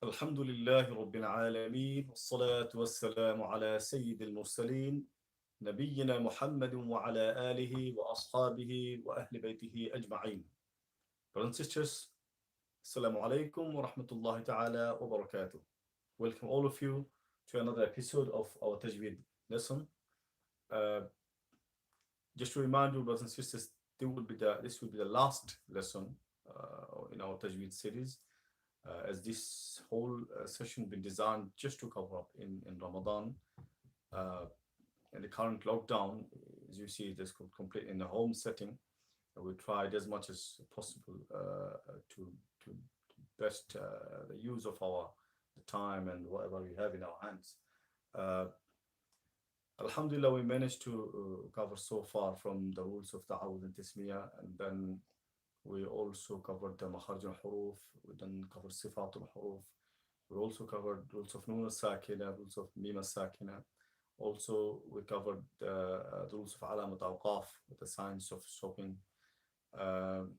الحمد لله رب العالمين والصلاة والسلام على سيد المرسلين نبينا محمد وعلى آله وأصحابه وأهل بيته أجمعين. Brothers and sisters, Assalamu alaikum wa rahmatullahi ta'ala wa barakatuh. Welcome all of you to another episode of our Tajwid lesson. Uh, just to remind you, brothers and sisters, this will be the last lesson in our Tajwid series, as this whole session been designed just to cover up in Ramadan. Uh, in the current lockdown, as you see, this could complete in a home setting. We tried as much as possible to best the use of our the time and whatever we have in our hands. Uh, Alhamdulillah, we managed to cover so far from the rules of Ta'awud and Tismiyah, and then we also covered the Makharij al-Huruf, we then covered Sifat al-Huruf, we also covered rules of Nun al-Sakina, rules of Mim al-Sakina. Also, we covered the rules of Alamat al-Qaf, the science of stopping. Um,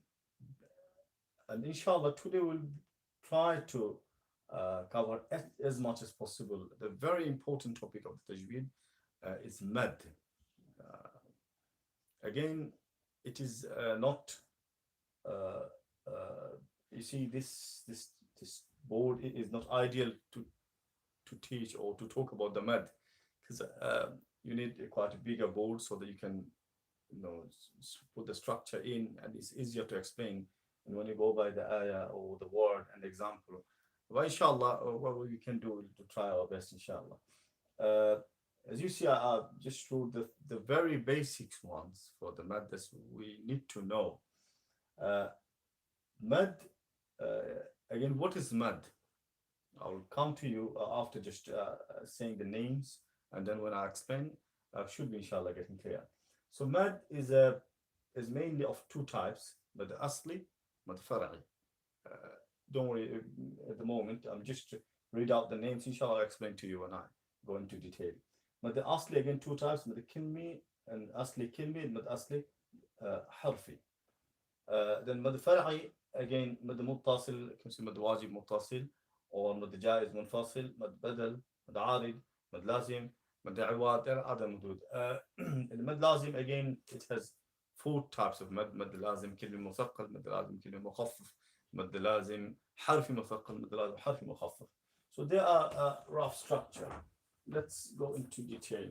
and inshallah, today we'll try to cover as much as possible. The very important topic of the Tajweed is Mad. Uh, Again, it is not, uh, you see, this board is not ideal to teach or to talk about the Mad, because you need quite a bigger board so that you can put the structure in, and it's easier to explain. And when you go by the ayah or the word and the example, well, inshallah, what we can do to try our best, inshallah. Uh, as you see, I just through the very basics ones for the mad that we need to know. Uh, Mad, again, what is mad? I'll come to you after just saying the names, and then when I explain, should be inshallah getting clear. So mad is mainly of two types: mad asli, mad far'i. Uh, don't worry at the moment. I'm just read out the names. Inshallah, I'll explain to you when I go into detail. Mad asli, again, two types: mad kilmi and asli kilmi, and mad asli harfi. Then mad far'i, again, mad muttasil, you can see mad wajib muttasil, or مد جائز منفصل, مد بدل, مد عارض, مد لازم, مد عواد. There are other مدود. المد لازم, again, it has four types of مد: مد لازم كلمة مثقل, مد لازم كلمة مخفف, مد لازم حرفي مثقل, مد لازم حرفي مخفف. So there are a rough structure. Let's go into detail.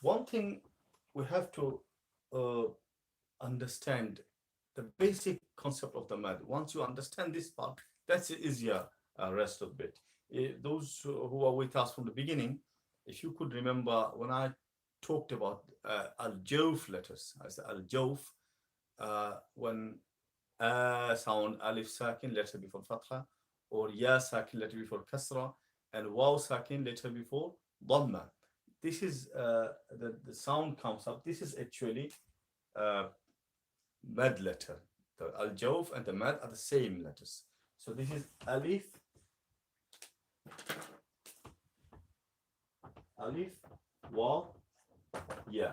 One thing we have to uh, understand, the basic concept of the mad. Once you understand this part, that's easier rest of it. Those who are with us from the beginning, if you could remember when I talked about al-jawf letters, I said al-jawf, when sound alif sakin letter before fatha, or ya sakin letter before kasra, and waw sakin letter before dhamma. This is the sound comes up. This is actually uh, mad letter. The al jawf and the mad are the same letters. So this is alif, alif, wa, ya.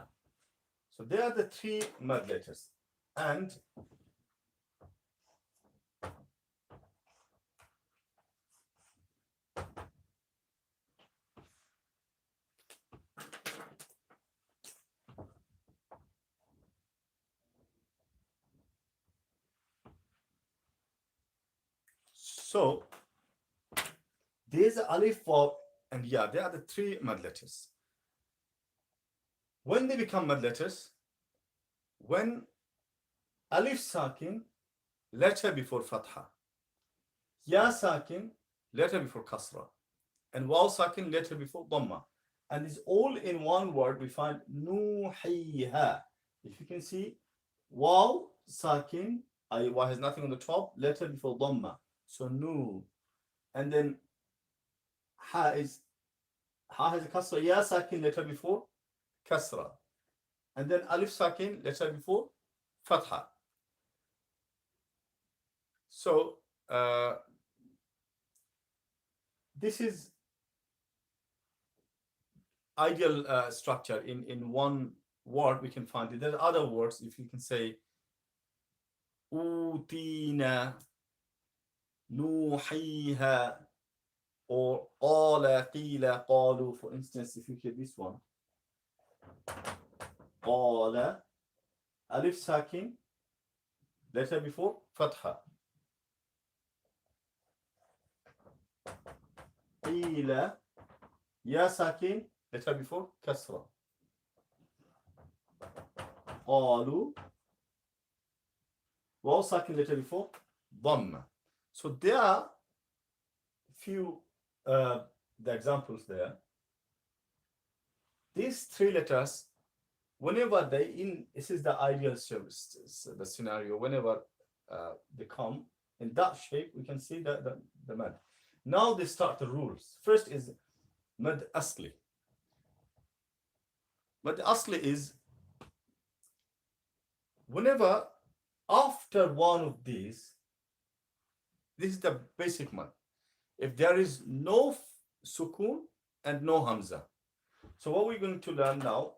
So they are the three mad letters. And so there's alif, wa, and ya. They are the three mad letters. When they become mad letters, when alif sakin, letter before fatha, ya sakin, letter before kasra, and waw sakin, letter before dhamma. And it's all in one word. We find nuhiha. If you can see, waw sakin, waw has nothing on the top, letter before dhamma. So nu. And then ha has a kasra, ya sakin, letter before kasra. And then alif sakin, letter before fatha. So this is ideal structure in one word. We can find it. There are other words, if you can say أوتينا نوحيها or قال قيل قالوا. For instance, if you hear this one, قال, alif sakin, letter before fatha. قيل, ya sakin, letter before kasra. قالوا, waw sakin, letter before dhamma. So there are few the examples there. These three letters, whenever they in, this is the ideal service, the scenario. Whenever they come in that shape, we can see the mad. Now they start the rules. First is mad asli. Mad asli is whenever after one of these, this is the basic mad. If there is no sukun and no hamza. So what we're going to learn now,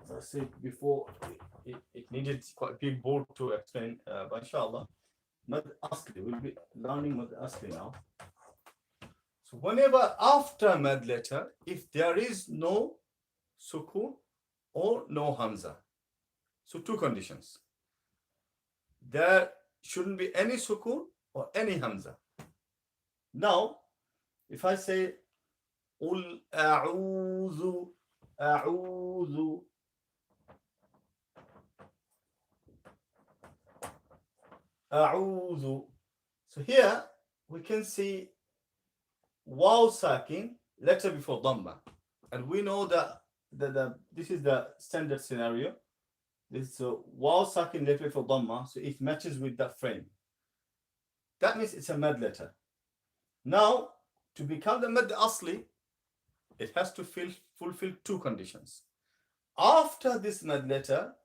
as I said before, it needed quite a big board to explain, but inshallah, mad asli, we'll be learning mad asli now. So whenever after mad letter, if there is no sukun or no hamza, so two conditions. There shouldn't be any sukun or any hamza. Now, if I say قل أعوذ أعوذ أعوذ. So here we can see waw sakin, letter before dhamma. And we know that this is the standard scenario. This is waw sakin, letter before dhamma, so it matches with that frame. That means it's a mad letter. Now, to become the mad asli, it has to fulfill two conditions. After this mad letter,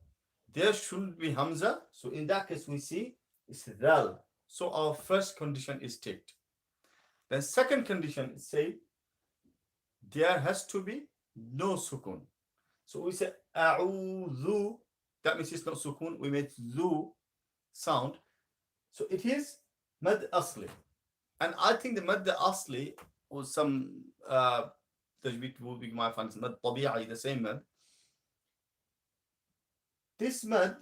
there should be hamza. So in that case, we see it's dal. So our first condition is ticked. Then second condition is say there has to be no sukun. So we say a'udhu. That means it's not sukun. We made zu sound. So it is mad asli. And I think the mad asli or some Tajwid will be my fun. Mad tabi'i, the same mad. This mad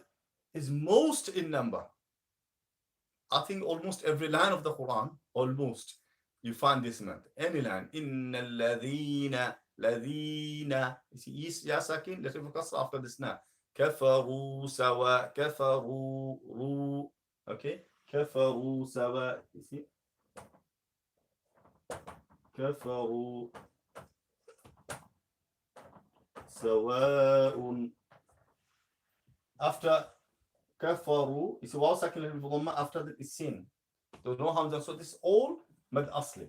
is most in number. I think almost every line of the Quran, almost, you find this mad. Any line. Inna ladhina, ladhina. You see, ya sakin, let's focus after this now. Kafaru sawa, kafaru, ru. Okay? Kafaru sawa. You see? Kafaru سواء. After kafaru, it's waw sakin dhamma. After that is sin. There's no hamza. So this is all mad asli.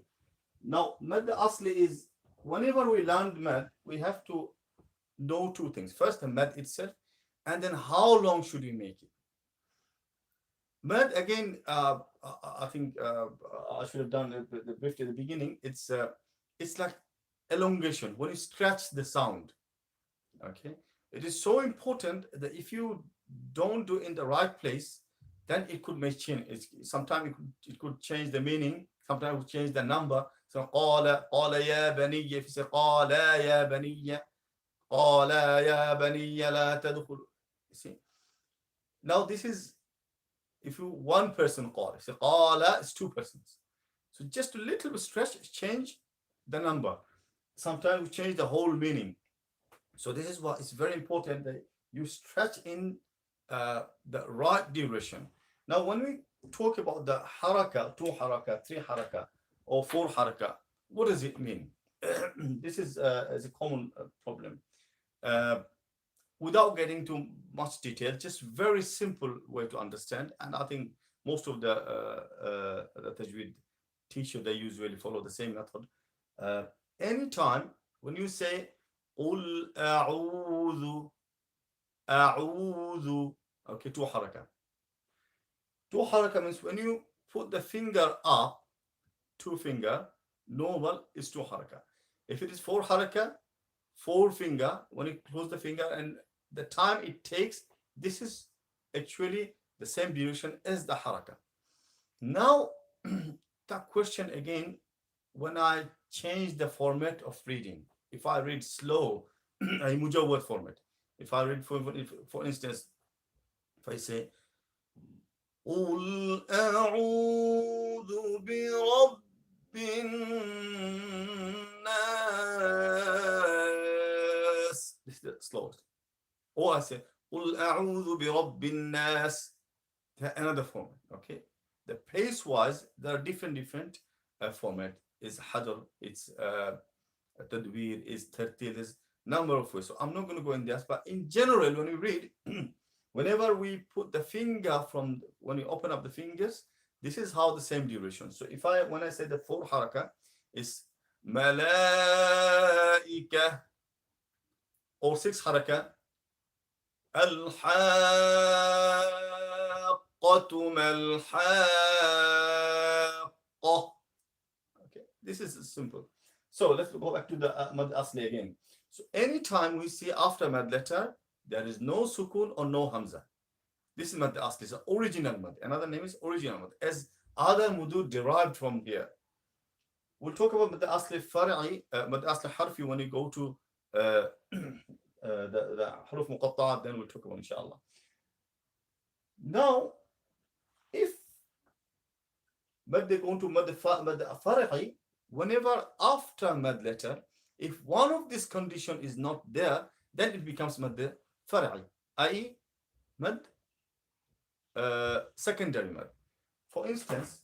Now mad asli is whenever we learn mad, we have to know two things. First, the mad itself, and then how long should we make it. Mad again. I think I should have done the brief at the beginning. It's like elongation when you stretch the sound. Okay, it is so important that if you don't do it in the right place, then it could make change. Sometimes it could change the meaning. Sometimes it would change the number. So قال يا بني. If you say قال يا بني, قال يا بني لا تدخل. You see. Now this is if you one person قال. So قال is two persons. So just a little bit stretch, change the number. Sometimes we change the whole meaning. So this is why it's very important that you stretch in the right direction. Now, when we talk about the haraka, 2 haraka, 3 haraka, or 4 haraka, what does it mean? This is a common problem. Without getting too much detail, just very simple way to understand. And I think most of the Tajwid teacher, they usually follow the same method. Anytime when you say قل أعوذ أعوذ, okay, 2 haraka. 2 haraka means when you put the finger up, 2 finger, normal is 2 haraka. If it is 4 haraka, 4 finger, when you close the finger and the time it takes, this is actually the same duration as the haraka. Now, that question again, when I change the format of reading, if I read slow, a mujawwad format. If I read, for instance, if I say, قُلْ أَعُوذُ بِرَبِّ النَّاسِ. This is the slowest. Or I say, قُلْ أَعُوذُ بِرَبِّ النَّاسِ. Another format, okay? The pace-wise, there are different format. It's hadr, it's tadwir, it's tartil, there's number of ways. So I'm not going to go in this, but in general, when you read, whenever we put the finger when you open up the fingers, this is how the same duration. So when I say the 4 haraka, is malaika, or 6 haraka, al-haqqatu mal-haqqa. Okay, this is simple. So let's go back to the mad asli again. So anytime we see after mad letter, there is no sukun or no hamza. This is mad asli, so original mad. Another name is original mad, as other mudud derived from here. We'll talk about mad asli far'i, mad asli harfi when we go to the huruf muqatta'at, then we'll talk about inshallah. Now, if mad they go to mad far'i, whenever after mad letter, if one of this condition is not there, then it becomes mad far'i, i.e. mad secondary mad. For instance,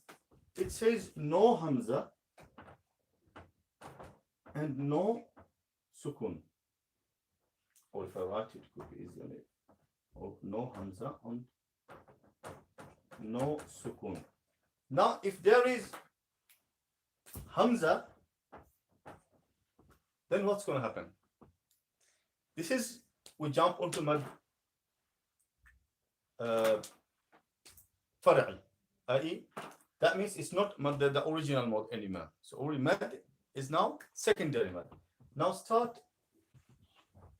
it says no hamza and no sukun. Or if I write it, could be easily. Or no hamza and no sukun. Now, if there is hamza, then what's going to happen? This is, we jump onto mad far'i, i.e. that means it's not mad, the original mad anymore. So mad is now secondary mad. Now start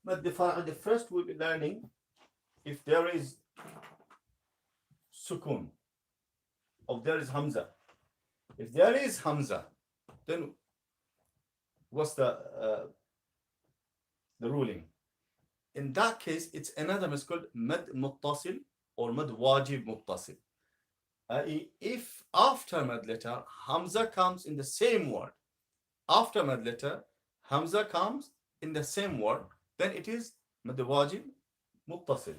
mad far'i. The first we'll be learning if there is sukun, or there is hamza. If there is hamza, then what's the ruling? In that case, it's another mad called mad muttasil or mad wajib muttasil. If after mad letter hamza comes in the same word, after mad letter hamza comes in the same word, then it is mad wajib muttasil.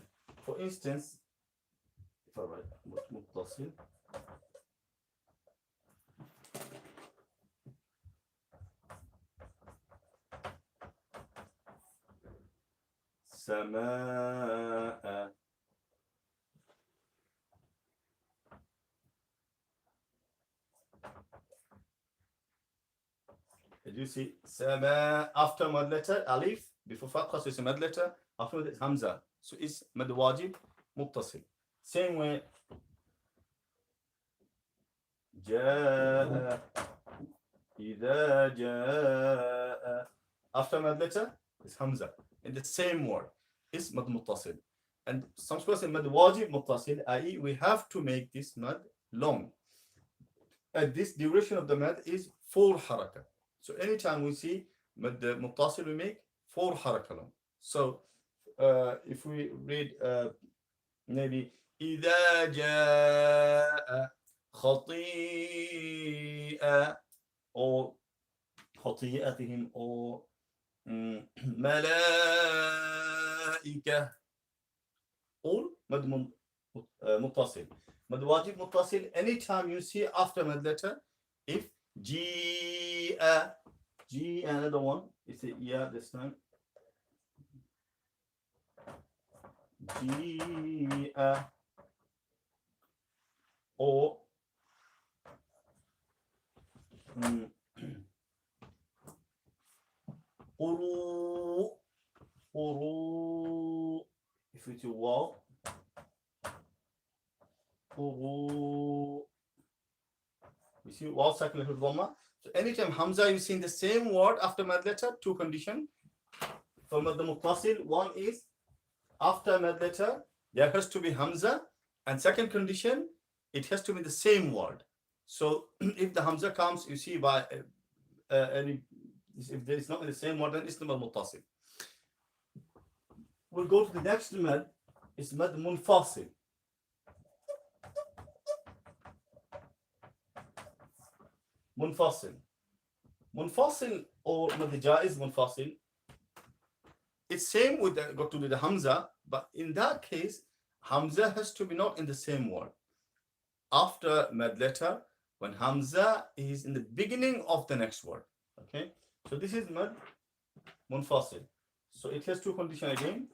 For instance, if I write muttasil, samaa. Did you see sama after mad letter alif, before fatha, so it's a mad letter, after it's hamza, so it's mad wajib muttasil. Same way, jaa, idha jaa, after mad letter is hamza, in the same word is mad muttasil. And some scholars say mad wajib muttasil, i.e. we have to make this mad long, and this duration of the mad is 4 haraka. So anytime we see mad muttasil, we make 4 haraka long. So if we read maybe إذا جاء خطيئة or خطيئتهم or ملائكة, all mad muttasil. Mad wajib muttasil, anytime you see after mad letter, if G, another one, it's a yeah this time. G, or Uru, if it's a wall, Uru. You see wall circle with dhamma. So anytime hamza you see in the same word after mad letter, 2 conditions. For mad muttasil, one is after mad letter there has to be hamza, And second condition, it has to be the same word. So if the hamza comes, you see by any, if there is not in the same word, then it's not muttasil. We'll go to the next mad. It's mad munfasil. Munfasil. Munfasil or mad jaiz munfasil. It's same with the, got to do the hamza, but in that case, hamza has to be not in the same word. After mad letter, when hamza is in the beginning of the next word. Okay, so this is mad munfasil. So it has two conditions again.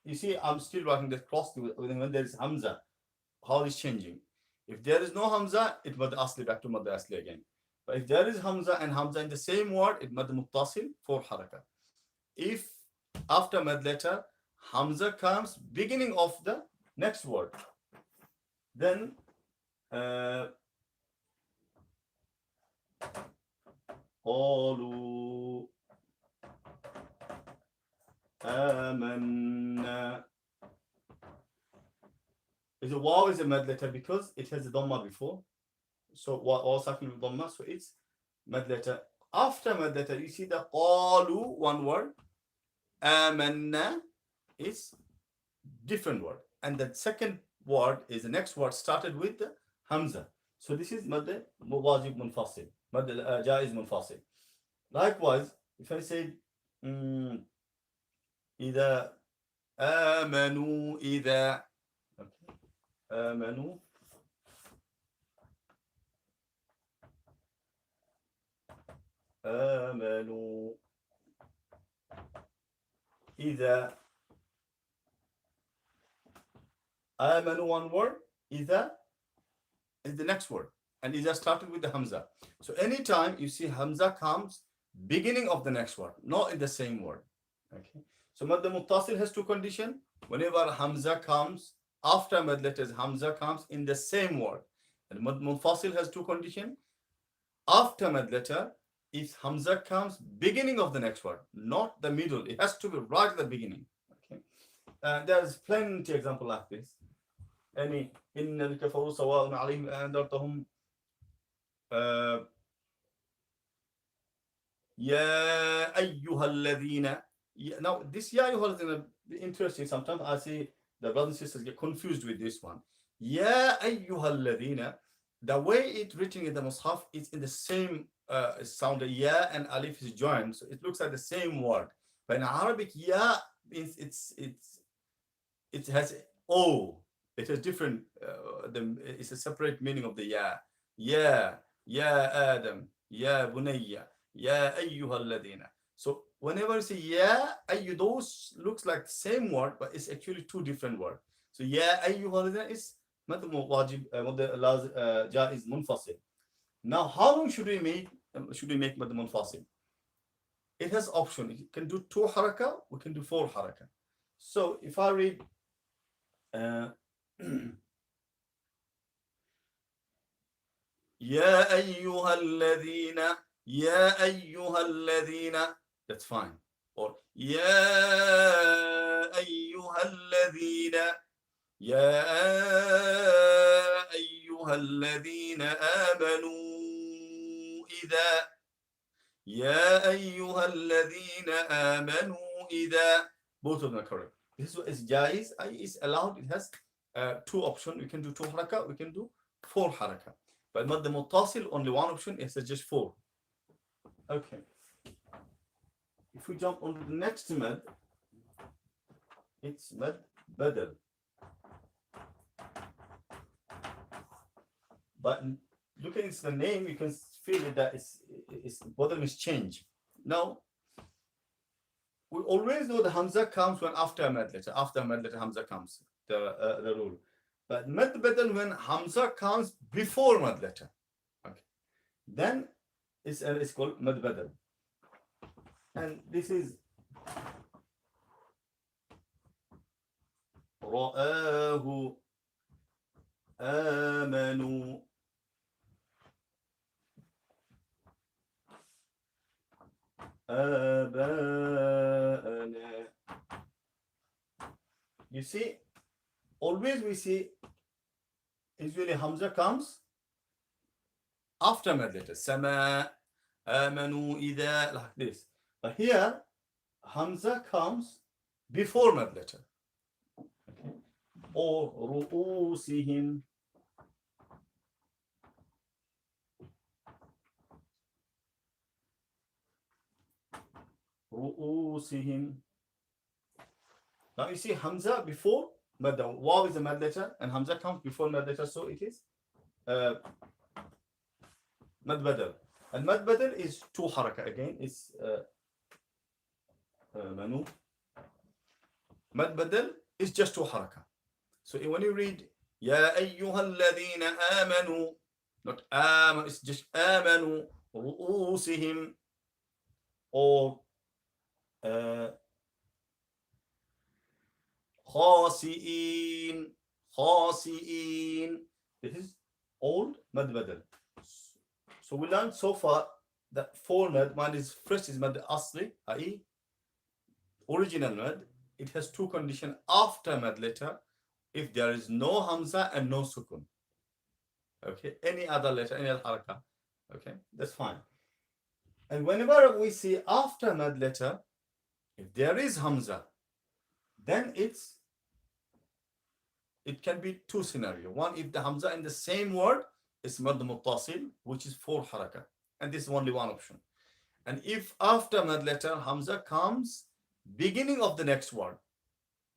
You see, I'm still writing the cross when there is hamza. How is changing? If there is no hamza, it mad asli, back to mad asli again. But if there is hamza and hamza in the same word, it mad muttasil, 4 haraka. If after mad letter, hamza comes beginning of the next word, then قالوا آمنا. Is a waw is a mad letter because it has a dhamma before. So waw sakin with dhamma, so it's mad letter. After mad letter, you see the qalu, one word. Amanna is different word. And the second word is the next word started with the hamza. So this is mad wajib munfasil, mad jaiz munfasil. Likewise, if I say إذا آمنوا إذا آمنوا آمنوا إذا آمنوا, one word, إذا is the next word, and إذا started with the hamza. So anytime you see hamza comes beginning of the next word, not in the same word. Okay. So mad muttasil has two conditions. Whenever hamza comes after mad letters, hamza comes in the same word. And mad munfasil has two conditions. After mad letter, if hamza comes beginning of the next word, not the middle, it has to be right at the beginning. Okay. There's plenty example like this. Any إن الكفروا سواء عليهم أنذرتهم يا أيها الذين. Now this ya ayyuha alladhina, interesting. Sometimes I see the brothers and sisters get confused with this one. Ya ayyuha alladhina, the way it's written in the mushaf is in the same sound. Ya and alif is joined, so it looks like the same word. But in Arabic, ya means it has o. It has different. It's a separate meaning of the ya. Ya Adam, ya bunayya, ya ayyuha alladhina. So whenever you say ya, ayyu, those looks like the same word, but it's actually two different words. So ya ayyuha is mad wajib, jaiz munfasil. Now, how long should we make mad munfasil? It has option. You can do 2 haraka, we can do 4 haraka. So if I read ya ayyuha alladhina, ya ayyuha alladhina, that's fine. Or ya ayyuha alladhina, ya ayyuha alladhina amanu idha, ya ayyuha alladhina amanu idha. Both of them are correct. This is jaiz, is allowed. It has 2 options. We can do 2 haraka, we can do 4 haraka. But mad muttasil, only one option, is just 4. Okay. If we jump on to the next mad, it's mad badal. But looking at the name, you can feel that it's badal is change. Now, we always know the hamza comes when after mad letter. After mad letter, hamza comes. The rule. But mad badal, when hamza comes before mad letter, okay, then it's called mad badal. And this is رآه آمنوا آباءنا. You see, always we see usually Hamza comes after mad letter. Sama, amanu, ida, like this. But here, Hamza comes before mad letter. Okay. Or ru'usihim. Ru'usihim. Now you see Hamza before mad. Waw is a mad letter, and Hamza comes before mad letter, so it is mad badal. And mad badal is two haraka again. It's manu. Mad badal is just two haraka. So when you read Ya ayyuhal ladhina amanu, not amanu, it's just amanu, ru'usihim, or khasi'in, khasi'in. This is old mad badal. So we learned so far that four mad. One is first is mad asli, i.e. original mad. It has two conditions after mad letter. If there is no Hamza and no sukun. Okay, any other letter, any other haraka. Okay, that's fine. And whenever we see after mad letter, if there is Hamza, then it can be two scenarios. One, if the Hamza in the same word is mad muttasil, which is four haraka. And this is only one option. And if after mad letter, Hamza comes beginning of the next word,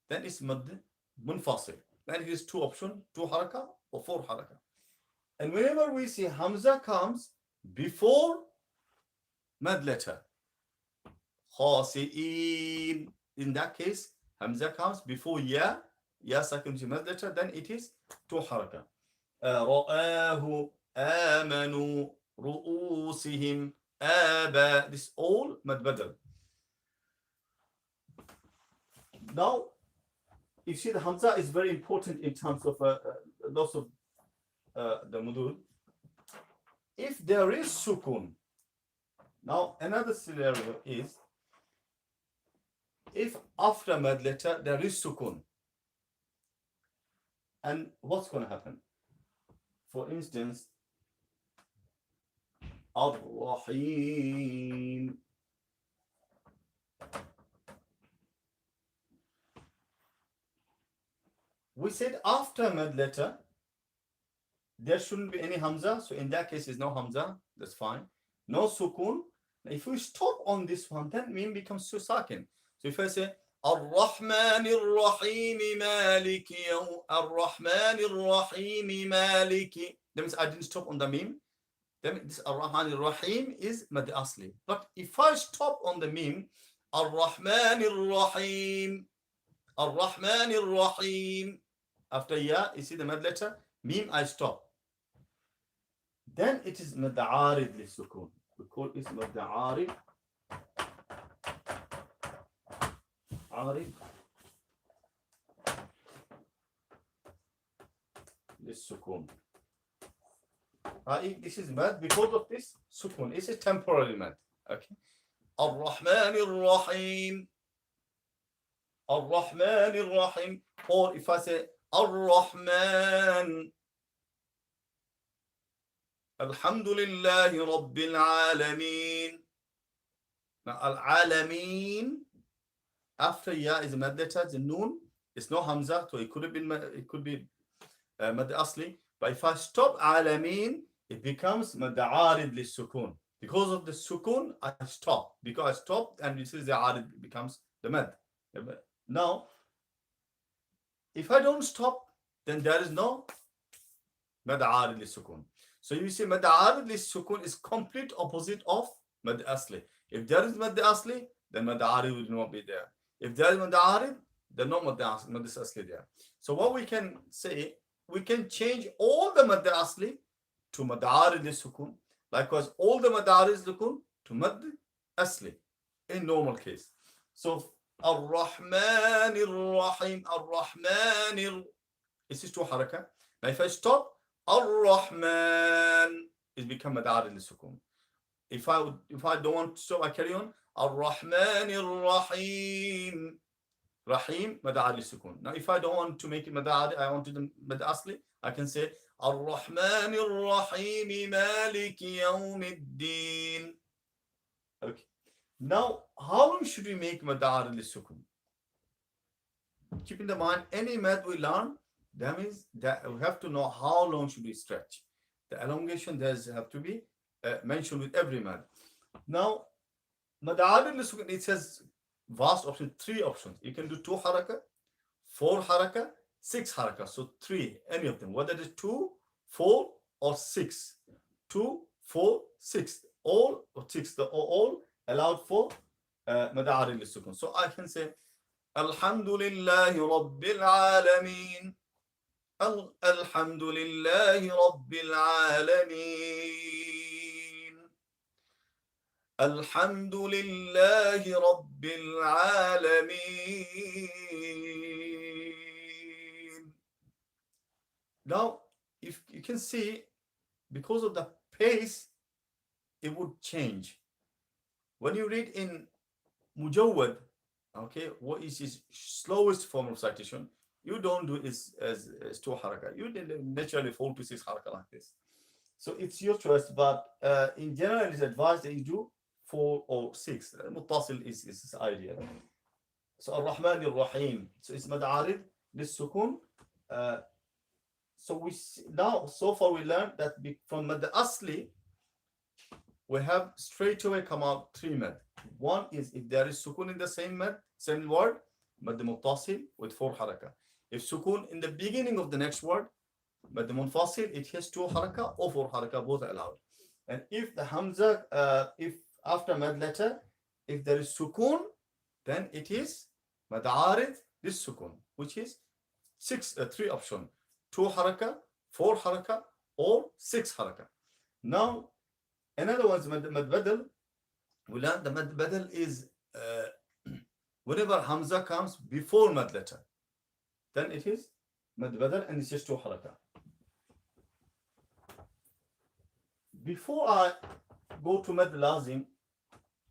then it's mad munfasil. Then it is two options, two haraka or four haraka. And whenever we see Hamza comes before mad letter, khasi'in, in that case, Hamza comes before ya second mad letter, then it is two haraka. Ra'ahu, amanu, ru'usihim, aba, this all mad badal. Now, you see the Hamza is very important in terms of lots of the mudud. If there is sukun, now another scenario is if after mad letter there is sukun, and what's going to happen? For instance, Ar-Rahim. We said after mad letter, there shouldn't be any Hamza. So in that case, there's no Hamza. That's fine. No sukun. If we stop on this one, then mim becomes susakin. So if I say, Ar-Rahman Ar-Rahim Maliki, Ar-Rahman Ar-Rahim Maliki, that means I didn't stop on the mim. Then this Ar-Rahman Ar-Rahim is mad asli. But if I stop on the mim, Ar-Rahman Ar-Rahim, Ar-Rahman Ar-Rahim, after ya, you see the mad letter, mim, I stop. Then it is mad arid li sukun. We call it mad arid. Arid li sukun. This is mad because of this sukun. It's a temporary mad. Okay. Ar-Rahman Ar-Rahim. Ar-Rahman Ar-Rahim. Or if I say Ar-Rahman, Alhamdulillahi Rabbil Alameen. Now Al-Alameen, after ya is a mad letter, the noon, it's no Hamza, so it could be mad asli. But if I stop Alameen, it becomes mad arid li sukun. Because of the sukun, I stop. Because I stopped, and this is the arid, becomes the mad. Now, if I don't stop, then there is no mad arid li sukun. So you see, mad arid li sukun is complete opposite of mad asli. If there is mad asli, then mad arid will not be there. If there is mad arid, then no mad asli there. So what we can say, we can change all the mad asli to mad arid li sukun. Likewise, all the mad arid li sukun to mad asli in normal case. So Ar-Rahman Ar-Rahim, Ar-Rahman, this is two haraka. Now if I stop, Ar-Rahman is become mad arid li sukun. If I don't want to stop, I carry on. Ar-Rahman Ar-Rahim. Rahim, mad arid sukun. Now, if I don't want to make it mad arid, I want to mad asli, I can say Ar-Rahman Ar-Rahim Malik Yawmiddin. Okay. Now, how long should we make mad arid sukun? Keep in mind, any mad we learn, that means that we have to know how long should we stretch. The elongation does have to be mentioned with every mad. Now, mad arid sukun, it says vast option, 3 options. You can do 2 haraka, 4 haraka, 6 haraka. So 3, any of them, whether it is 2, 4, or 6. 2, 4, 6. All or 6, all allowed for mad arid sukun. So I can say Alhamdulillahi Rabbil Alameen. Alhamdulillahi Rabbil Alameen. Alhamdulillahi Rabbil Alameen. Now, if you can see, because of the pace, it would change. When you read in Mujawwad, okay, what is his slowest form of citation? You don't do it as 2 haraka. You naturally 4 to 6 haraka like this. So it's your choice, but in general, it's advised that you do 4 or 6. Muttasil is this idea. So Ar-Rahman Ar-Rahim. So it's mad arid lissukun. So we now, so far we learned that from mad asli, we have straight away come out 3 mad. One is if there is sukun in the same mad, same word, mad muttasil with 4 haraka. If sukun in the beginning of the next word, mad munfasil, it has 2 haraka or 4 haraka, both allowed. And if the hamza, if after mad letter, if there is sukun, then it is mad arid this sukun, which is 3 option, 2 haraka, 4 haraka, or 6 haraka. Now, another one is mad badal. We learned the mad badal is whenever hamza comes before mad letter, then it is mad badal and it's just 2 haraka. Before I go to mad lazim,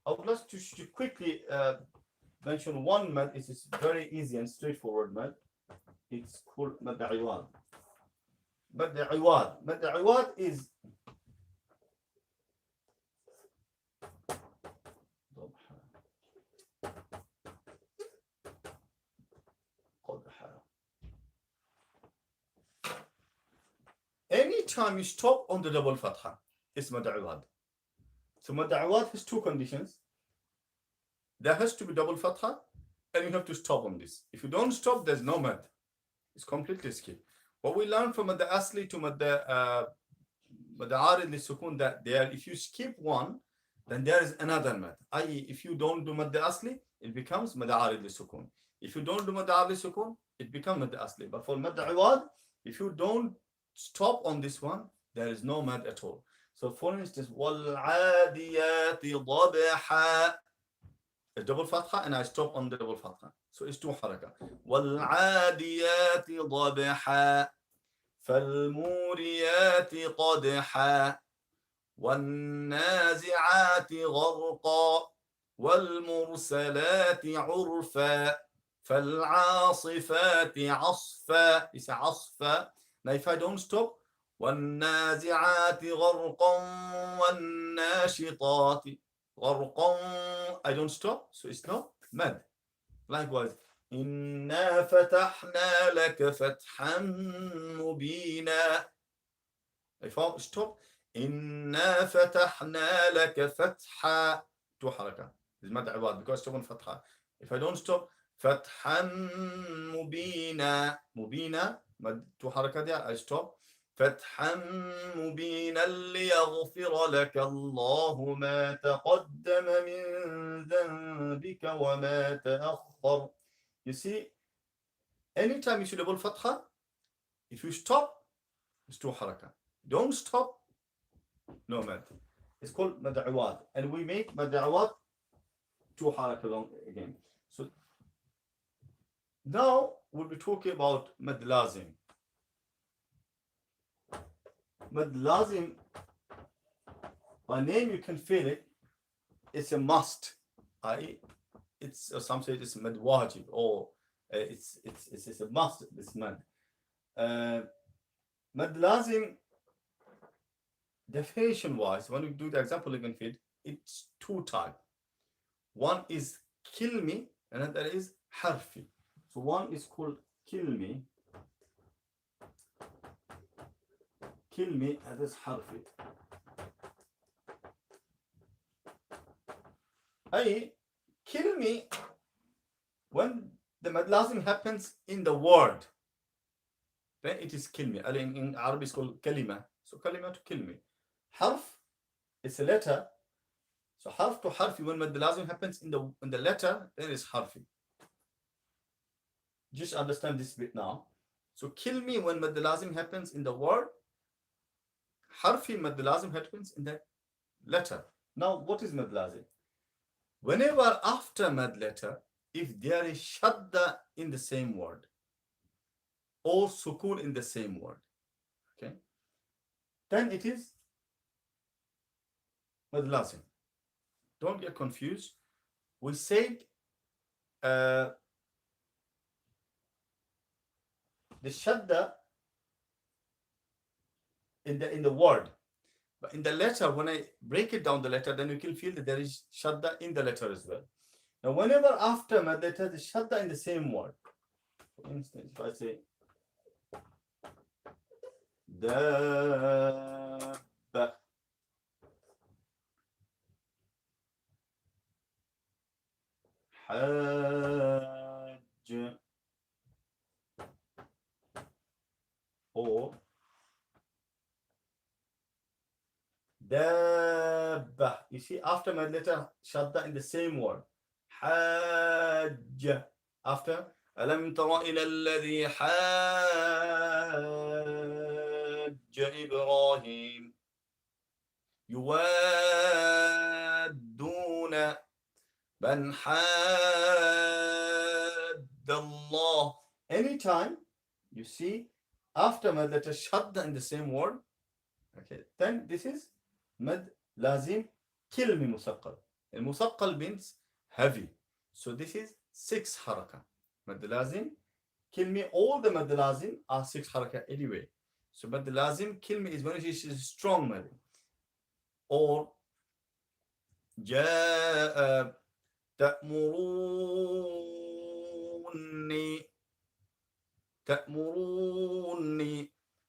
I would like to quickly mention one mad. It is very easy and straightforward mad. It's called mad iwad. Mad iwad. Mad iwad is anytime you stop on the double fatha, it's mad iwad. So mad iwad has 2 conditions. There has to be double fatha, and you have to stop on this. If you don't stop, there's no mad. It's completely skip. What we learned from mad asli to mad arid li sukun, that there, if you skip one, then there is another mad. I.e., if you don't do mad asli, it becomes mad arid li sukun. If you don't do mad arid li sukun, it becomes mad asli. But for mad iwad, if you don't stop on this one, there is no mad at all. So for instance, وَالْعَادِيَاتِ ضَبْحًا, a double fatha, and I stop on the double fatha. So it's 2 haraka. وَالْعَادِيَاتِ ضَبْحًا فَالْمُورِيَاتِ قَدْحًا وَالنَّازِعَاتِ غَرْقًا وَالْمُرْسَلَاتِ عُرْفًا فَالْعَاصِفَاتِ عَصْفًا. It's a عَصْفًا. Now if I don't stop, وَالنَّازِعَاتِ غَرْقًا وَالنَّاشِطَاتِ غَرْقًا, I don't stop, so it's not mad. Likewise, إِنَّا فَتَحْنَا لَكَ فَتْحًا مُبِينًا. If I stop, إِنَّا فَتَحْنَا لَكَ فَتْحًا, 2 haraka. It's mad iwad because I stop on fatha. If I don't stop, فَتْحًا مُبِينًا, مُبِينًا, 2 haraka there, I stop. فتحا مبينا ليغفر لك الله ما تقدم من ذنبك وما تأخر. You see, anytime you see double fatha, if you stop, it's 2 haraka. Don't stop, no mad. It's called mad iwad, and we make mad iwad 2 haraka long again. So now we'll be talking about mad lazim. Mad lazim, by name you can feel it. It's a must. It's some say it's mad wajib, or It's a must, this mad. Mad lazim, definition wise, when we do the example even field, it's two type. One is kilmi, another is harfi. So one is called kilmi, and this harfi. أي kilmi, when the mad lazim happens in the word, then it is kilmi. In Arabic it's called kalima. So kalima to kilmi. Harf is a letter. So harf to harfi, when mad lazim happens in the letter, then it's harfi. Just understand this bit now. So kilmi, when mad lazim happens in the word, harfi mad lazim happens in the letter. Now what is mad lazim? Whenever after mad letter, if there is shadda in the same word or sukun in the same word, okay, then it is mad lazim. Don't get confused. We said the shadda in the word, but in the letter, when I break it down the letter, then you can feel that there is shadda in the letter as well. Now, whenever after mad letter, the shadda in the same word. For instance, if I say dabba, hajj, or dabba. You see, after mad letter, shadda in the same word. Hajj. After ألم تر إلى الذي حاج إبراهيم يوادون من حاد الله. Anytime you see after mad letter shadda in the same word, okay, then this is mad lazim kilmi musaqqal. And musaqqal means heavy. So this is 6 haraka. Mad lazim kilmi, all the mad lazim are 6 haraka anyway. So mad lazim kilmi is when it is strong mad. Or جاء تأمروني.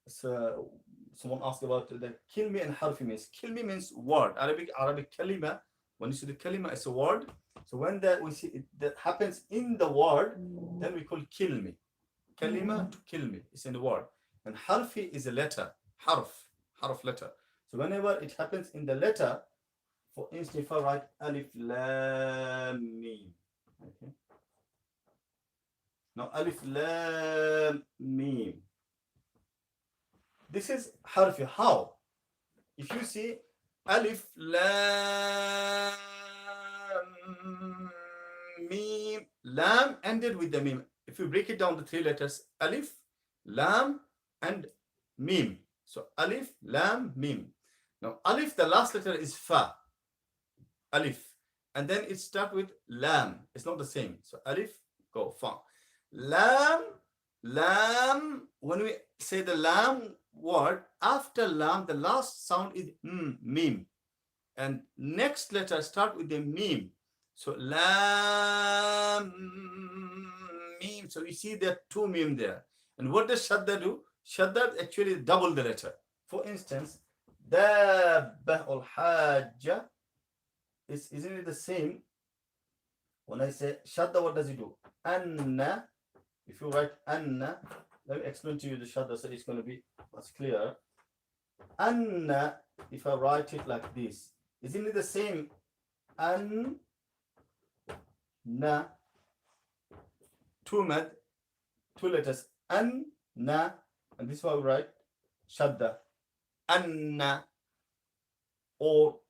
So someone asked about the kilmi and harfi means. Kilmi means word. Arabic kalima. When you see the kalima, it's a word. So when we see it that happens in the word, then we call kilmi. Kalima to kilmi. It's in the word. And harfi is a letter. Harf letter. So whenever it happens in the letter, for instance, if I write alif lam mim. Okay. Now alif lam mim. This is harfi. How? If you see alif lam mim, lam ended with the mim. If you break it down the 3 letters, alif, lam, and mim. So alif, lam, mim. Now alif, the last letter is fa. Alif. And then it starts with lam. It's not the same. So alif, go, fa. Lam, when we say the lam word, after lam, the last sound is mim. And next letter start with the mim. So lam, mim. So you see there are 2 mim there. And what does shadda do? Shadda actually double the letter. For instance, dabba or hajja, isn't it the same? When I say shadda, what does it do? Anna. If you write anna, let me explain to you the shadda so it's going to be much clearer. Anna, if I write it like this, isn't it the same? Anna. 2 mad, 2 letters. Anna. And this is how we write shadda. Anna. Or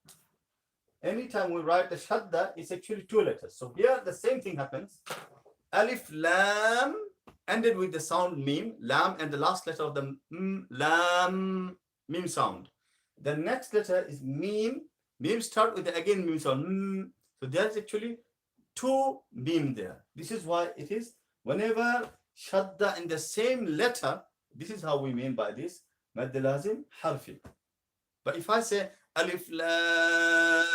anytime we write the shadda, it's actually 2 letters. So here the same thing happens. Alif lam ended with the sound mim, lam, and the last letter of the lam, mim sound. The next letter is mim. Mim start with the again mim sound. So there's actually 2 mim there. This is why it is whenever shadda in the same letter, this is how we mean by this, مد لازم حرفي. But if I say alif lam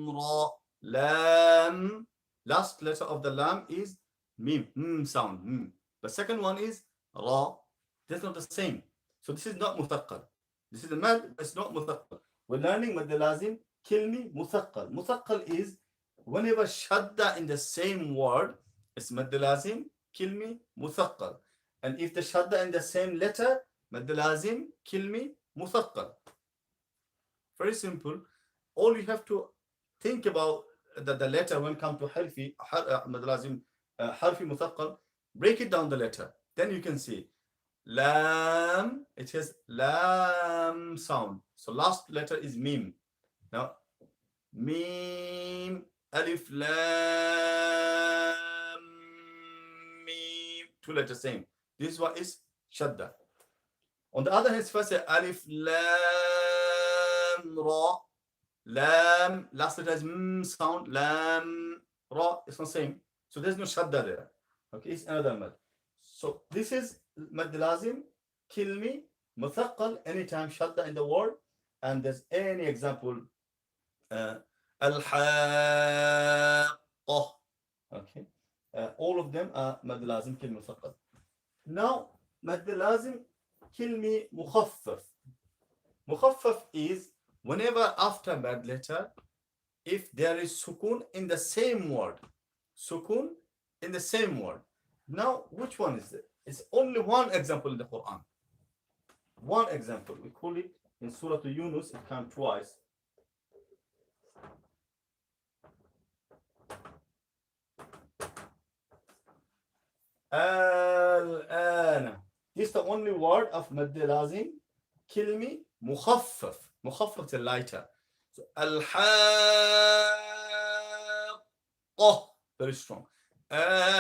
ra, lam, last letter of the lam is mim, sound, The second one is ra. That's not the same. So this is not muthaqqal. This is a mad, but it's not muthaqqal. We're learning mad lazim, kilmi, muthaqqal. Muthaqqal is whenever shadda in the same word, it's mad lazim, kilmi, muthaqqal. And if the shadda in the same letter, mad lazim, kilmi, muthaqqal. Very simple. All you have to think about the letter when come to harfi, mad lazim, harfi muthaqqal, break it down the letter. Then you can see lam, it has lam sound. So last letter is mim. Now mim, alif, lam, mim, two letters same. This one is shadda. On the other hand, first say alif, lam, ra, lam, last letter is sound, lam, ra, it's not same. So there's no shadda there. Okay, it's another mad. So this is mad lazim, kilmi, muthaqqal, anytime shadda in the word. And there's any example, al-haqqah. Okay, all of them are mad lazim, kilmi, muthaqqal. Now, mad lazim, kilmi, mukhaffaf. Mukhaffaf is whenever after mad letter, if there is sukun in the same word. Sukun in the same word. Now, which one is it? It's only one example in the Quran. One example. We call it in Surah Yunus, it comes twice. Al-ana. This is the only word of mad lazim, kilmi, mukhaffaf. Mukhaffaf is a lighter. So, al-haqqah, very strong. Al-ana,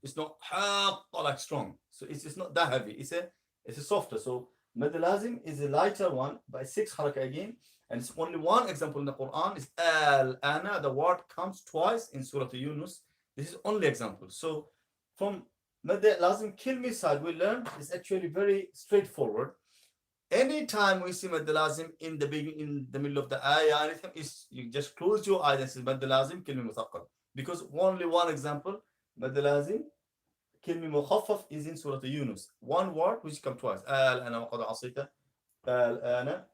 it's not haqqa like strong. So it's not that heavy. It's a softer. So mad lazim is a lighter one by 6 haraka again. And it's only one example in the Quran is al-ana. The word comes twice in Surah Yunus. This is only example. So from mad lazim kilmi side, we learned is actually very straightforward. Anytime we see mad lazim in the beginning, in the middle of the ayah, anything is you just close your eyes and say mad lazim kilmi muthaqqal. Because only one example, mad lazim kilmi mukhaffaf is in Surah Yunus. One word which comes twice. Al-ana wa qad asita. Al-ana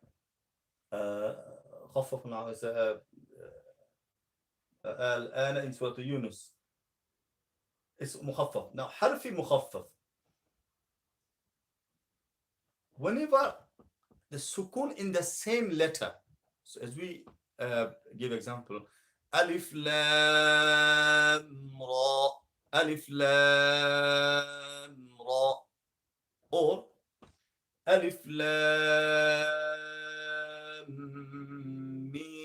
خففنا الآن in Surah Yunus. It's مخفف. Now حرف مخفف. Whenever the sukun in the same letter, so as we give example, alif lam ra, alif lam ra, or alif lam mim.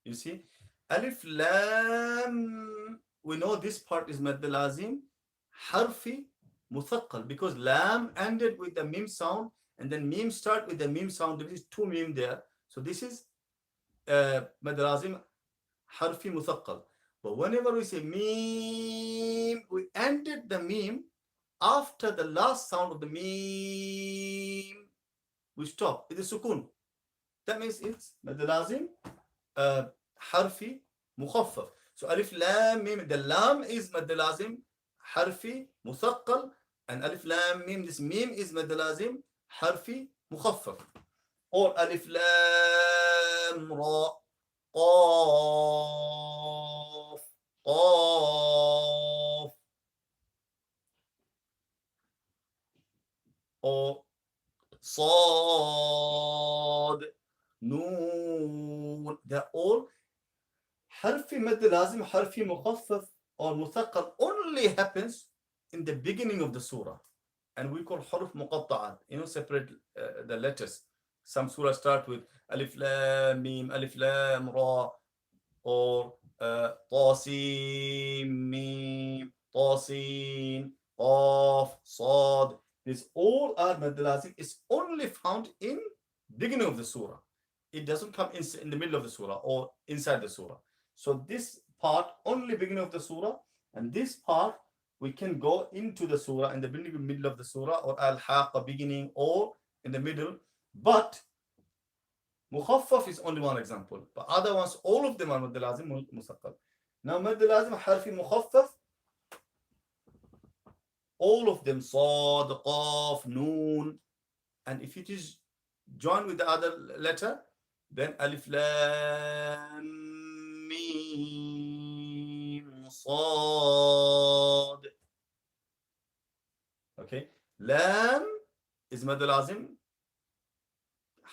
You see, alif lam, we know this part is mad lazim, harfi muthaqqal, because lam ended with the mim sound and then mim start with the mim sound. There is two mim there. So this is mad lazim harfi muthaqqal. But whenever we say mim, we ended the mim after the last sound of the mim, we stop. It is sukun. That means it's mad lazim harfi mukhaffaf. So alif lam mim, the lam is mad lazim harfi muthaqqal, and alif lam mim, this mim is mad lazim harfi mukhaffaf. Or alif lam ra, qaf, qaf, or صاد, نون. They're all harfi mad lazim, harfi mukhaffaf or muthaqqal only happens in the beginning of the surah. And we call huruf muqatta'at, separate the letters. Some surah start with alif lam mim, alif lam ra, or tasim mim, tasin, qaf, sad. These all are mad lazim. It's only found in beginning of the surah. it doesn't come in the middle of the surah or inside the surah. So this part only beginning of the surah, and this part we can go into the surah in the middle of the surah, or al-haqa beginning, or in the middle. But mukhaffaf is only one example, but other ones, all of them are mad lazim musaqqal. Now mad lazim harfi mukhaffaf, all of them, sad, qaf, noon, and if it is joined with the other letter, then alif lam mim sad. Okay, lam is mad lazim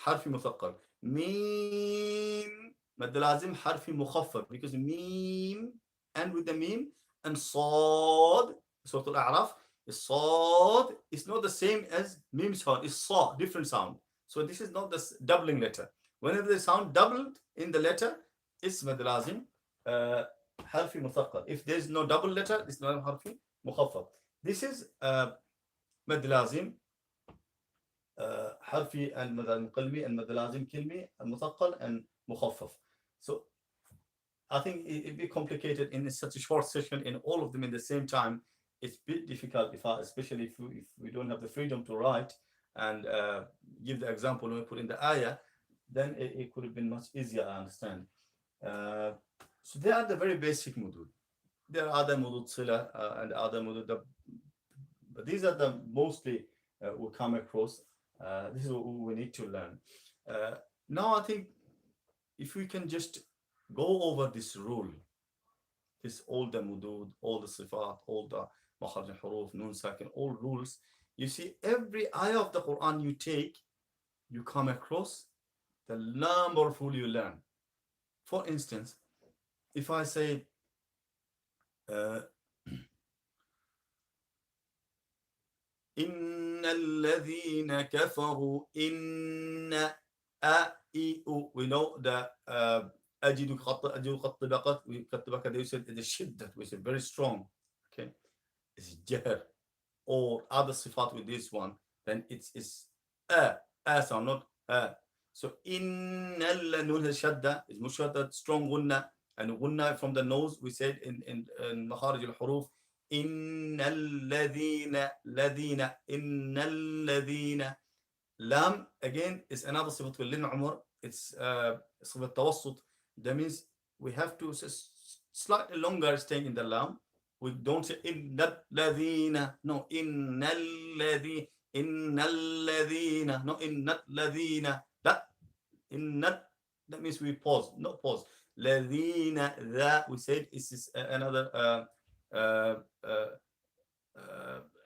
harfi musaqqal. Mim mad lazim harfi mukhaffaf, because mim and with the mim, and sad, Surah Al-A'raf, Sad is not the same as mim sound. It's saw, different sound. So this is not the doubling letter. Whenever the sound doubled in the letter, it's mad lazim harfi muthaqqal. If there is no double letter, it's not harfi mukhaffaf. This is mad lazim harfi and mad lazim qalbi and mad lazim kilmi and muthaqqal and mukhaffaf. So I think it'd be complicated in such a short session in all of them in the same time. It's a bit difficult, especially if we don't have the freedom to write and give the example when we put in the ayah, then it could have been much easier, I understand. So they are the very basic mudud. There are other mudud sila and other mudud, but these are the mostly we come across. This is what we need to learn. Now I think if we can just go over this rule, this all the mudud, all the sifat, all the makharij al-huruf, nun sakin, all rules. You see, every ayah of the Quran you take, you come across the number of rules you learn. For instance, if I say إن الذين كفروا إن we know that أجد خط بقت they said the shiddat, we said very strong. Okay, it's jahr, or other sifat with this one, then it's a sound, not so innal nun shadda is mushaddat, strong gunna, and gunna from the nose, we said in makharij al-huruf, innal ladina. Lam again is another sifat with lin umar, it's sifat tawassut. That means we have to slightly longer staying in the lam. We don't say innal ladina, no, innal ladina, no, innal ladina. That means we pause, not pause. Ladina, that we said is another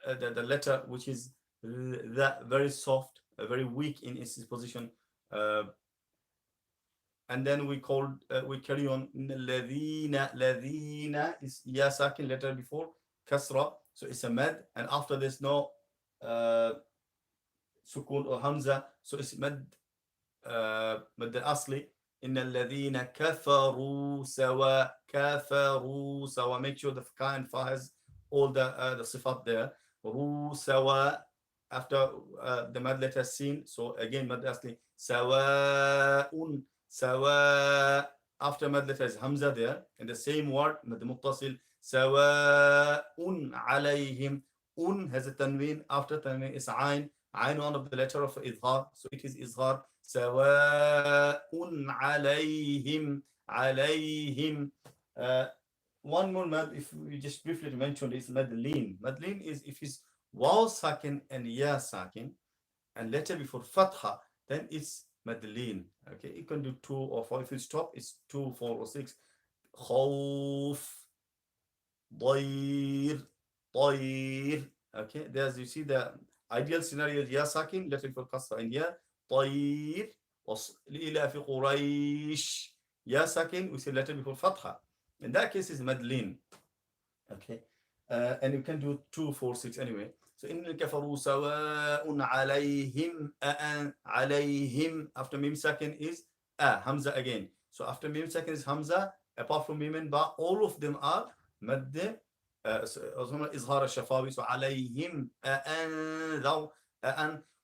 the letter which is that very soft, very weak in its position, and then we carry on. Ladina is ya sakin, letter before kasra, so it's a mad, and after there's no sukun or hamza, so it's mad al-asli. Inna alladhina kafaru sawa, make sure the ka and fa has all the sifat there. Ru sawa, after the mad letter seen, so again mad asli, sawa'un, sawa, after mad letter is hamza there, in the same word mad muttasil, sawa'un alayhim, has a tanween, after tanween is ayn, one of the letter of izhar, so it is izhar, sawa'un alayhim. One more mad, if we just briefly mention, is madlin. Madlin is if it's waw sakin and ya sakin, and letter before fatha, then it's madlin. Okay, you can do 2 or 4. If you stop, it's 2, 4, or 6. Khawf, ضير. Okay, there's, you see the ideal scenario is ya sakin, letter before kasra and ya. طير لإلاف قريش, ya sakin, we say letter before fatha. In that case, is madlin. Okay, and you can do 2, 4, 6 anyway. So in kafaru sawa'un alayhim, alayhim, after mim sakin is hamza again. So after mim sakin is hamza, apart from mim and ba, all of them are mad izhar al-shafawi. So alayhim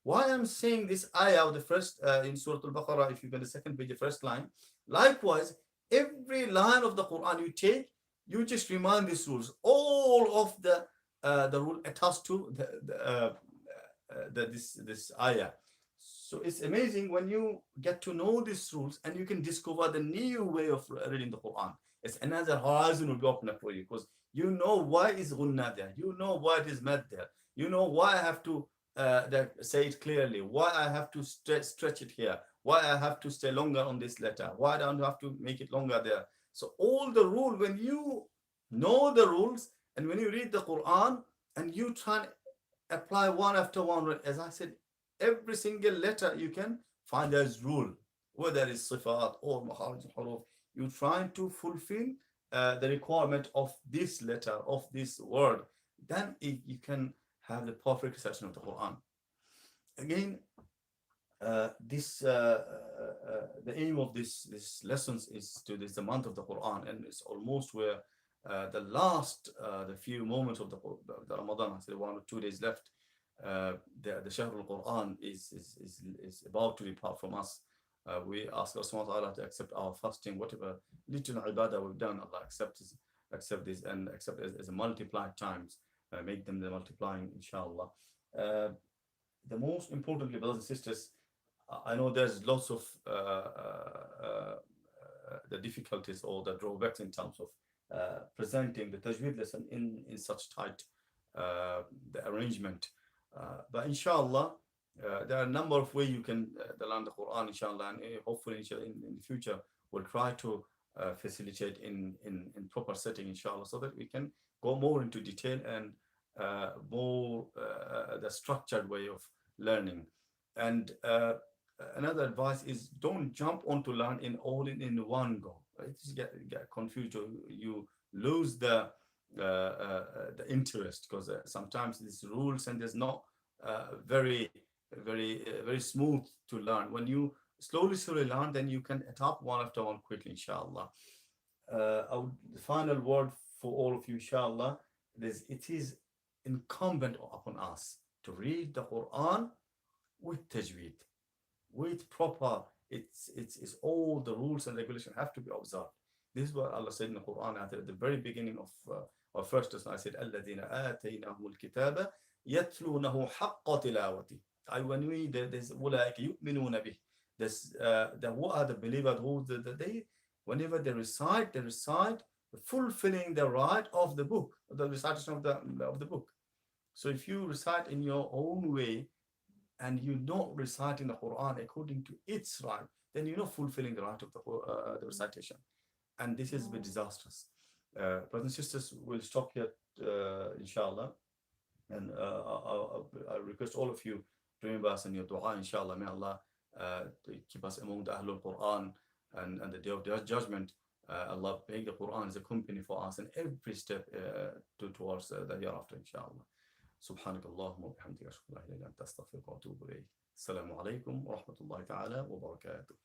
Why I'm saying this ayah of the first in Surah Al-Baqarah, if you go to the second page, the first line. Likewise, every line of the Quran you take, you just remind these rules. All of the rule attached to this ayah. So it's amazing when you get to know these rules and you can discover the new way of reading the Quran. It's another horizon will be open up for you because you know why is gunna there, you know why it is mad there, you know why I have to say it clearly, why I have to stretch it here, why I have to stay longer on this letter, why I don't have to make it longer there. So all the rule, when you know the rules and when you read the Quran and you try and apply one after one, as I said, every single letter you can find as rule, whether it's sifat or makharij huruf. You're trying to fulfill the requirement of this letter, of this word, then you can have the perfect reception of the Quran. Again, the aim of this lessons is to this the month of the Quran, and it's almost where the last the few moments of the Ramadan, I said 1 or 2 days left. The Shahr al-Quran is about to depart from us. We ask Allah subhanahu wa ta'ala to accept our fasting, whatever little ibadah we've done, Allah accept this and accept as a multiplied times, make them the multiplying, inshallah. The most importantly, brothers and sisters, I know there's lots of the difficulties or the drawbacks in terms of presenting the Tajwid lesson in such tight the arrangement. But inshallah, there are a number of ways you can learn the Quran, inshallah, and hopefully in the future we'll try to facilitate in proper setting, inshallah, so that we can go more into detail and more the structured way of learning. And another advice is don't jump on to learn in one go. Right? Just get confused, or you lose the interest, because sometimes these rules and there's not very smooth to learn. When you slowly learn, then you can adapt one after one quickly, inshallah. The final word for all of you, inshallah, it is incumbent upon us to read the Quran with tajweed, with proper, it's all the rules and regulations have to be observed. This is what Allah said in the Quran at the very beginning of our first lesson. I said, الَّذِينَ آتَيْنَهُمُ الْكِتَابَ يَتْلُونَهُ حَقَّ تِلَاوَتِهِ. When we there's أُولَٰئِكَ يُؤْمِنُونَ بِهِ. What are the believers who they whenever they recite fulfilling the right of the book, the recitation of the book. So if you recite in your own way and you don't recite in the Quran according to its right, then you're not fulfilling the right of the recitation, and this is a bit disastrous. Brothers and sisters, we'll stop here, inshallah, and I request all of you to remember us in your dua, inshallah. May Allah keep us among the Ahlul Quran, and the day of the judgment. Allah make the Quran as a company for us in every step towards the hereafter, inshallah. سبحانك اللهم وبحمدك أشهد أن لا إله إلا أنت أستغفرك وأتوب إليك. السلام عليكم ورحمة الله تعالى وبركاته.